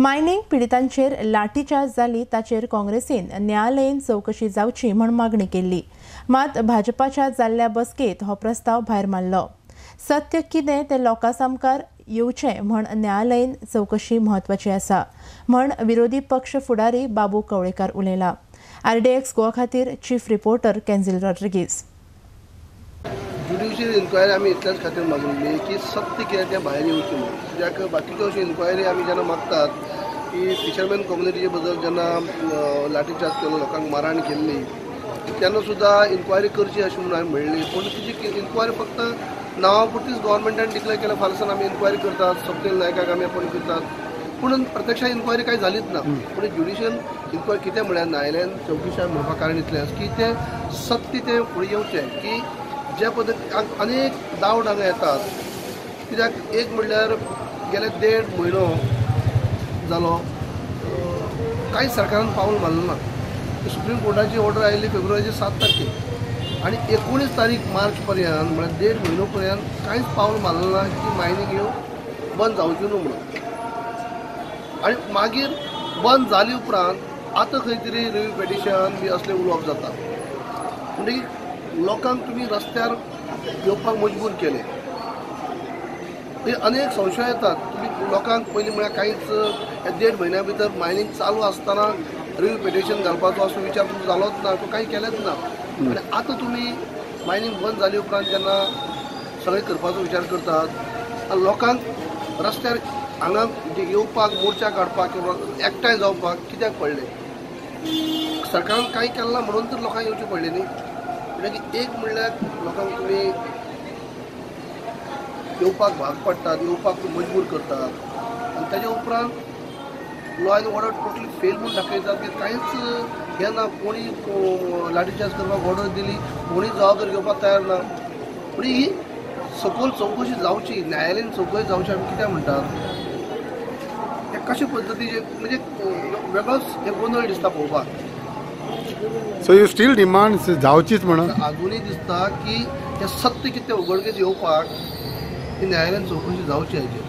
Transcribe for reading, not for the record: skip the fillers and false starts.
Mining पिडितांचेर lathi charge जाली ताचेर काँग्रेसीन न्यायालयीन चौकशी जावची म्हण मागणी केल्ली। मात भाजपाच्या जाल्ल्या बसकेत हो प्रस्ताव भायर मारलो। सत्य कितें ते लोकां सामकार येवचें म्हण न्यायालयीन चौकशी म्हत्वाची आसा म्हण विरोधी पक्ष फुडारी बाबू कवळेकार उलयला। RDX गोवा खातीर chief reporter Kenzil Rodrigues. Judicial inquiry आमी इतल्याच खातीर मागिल्ली की सत्य कितें तें भायर येवचें म्हणून। कित्याक बाकीच्यो अश्यो इन्क्वायरी आमी जेन्ना मागतात की फिशरमॅन कम्युनिटीचे बद्दल जेन्ना लाठीचार्ज केलो, लोकांक मारहाण केल्ली, तेन्ना सुद्दां इन्क्वायरी करची अशी म्हणून हांवें म्हणली। पूण तिची इन्क्वायरी फक्त नांवा पुरतीच गव्हर्मेंटान डिक्लेअर केल्या, फाल्यां आमी इन्क्वायरी करतात, स्वप्नील नायकाक आमी अपॉयंट करतात, पूण प्रत्यक्षात इन्क्वायरी कांय जालीच ना। पूण ज्युडिशियल इन्क्वायरी कितें म्हळ्यार न्यायालयान चौकशी म्हणपा कारण इतलेंच की तें सत्य तें फुडें येवचें की ज्या पद्दतीन अनेक डावट हांगा येतात। कित्याक एक म्हणल्यार गेले 1.5 म्हयनो जालो कांय सरकारान पावल मारलें ना। सुप्रीम कोर्टाची ऑर्डर आयिल्ली फेब्रुवारीची 7 तारखेक आनी 19 तारीख मार्च पर्यंत म्हळ्यार 1.5 म्हयनो पर्यंत कांयच पावल मारलें ना की मायनिंग ह्यो बंद जावच्यो न्हू म्हणून। आनी मागीर बंद जाली उपरांत आतां खंय तरी रिव्यू पेटिशन बी असलें उलोवप जाता। म्हणटकीर लोकांक तुमी रस्त्यार येवपाक मजबूर केले। हे अनेक संशय येतात। तुमी लोकांक पयलीं म्हळ्यार कांयच 1.5 म्हयन्या भितर मायनिंग चालू आसतना रिव्यू पेटिशन घालपाचो असो विचार तुमचो जालोच ना, तो कांय केलेच ना। आनी आतां तुमी मायनिंग बंद जाली उपरांत जेन्ना सगळें करपाचो विचार करतात आनी लोकांक रस्त्यार हांगा येवपाक, मोर्चा काडपाक किंवा एकठांय जावपाक कित्याक पडलें? सरकारान कांय केलें ना म्हणून तर लोकांक येवचें पडलें न्ही। म्हणल्यार एक म्हणल्यार लोकांक तुमी येवपाक भाग पडटात, येवपाक मजबूर करतात आनी ताजे उपरांत law end order totally fail म्हणून दाखयतात की कांयच हे ना, कोणी लाठीचार्ज करपाक ऑर्डर दिली, कोणी जबाबदारी घेवपाक तयार ना। पूण ही सखोल चौकशी जावची, न्यायालयीन चौकशी जावची आमी कित्याक म्हणटात? हे कशे पद्दतीचे म्हणजे वेगळोच हे गोंधळ दिसता पळोवपाक। सो यू स्टील डिमांड जावचीच म्हणून अजूनही दिसता की हे सत्य कितें उघडकीस येवपाक ही न्यायालयान चौकशी जावची हाजेर।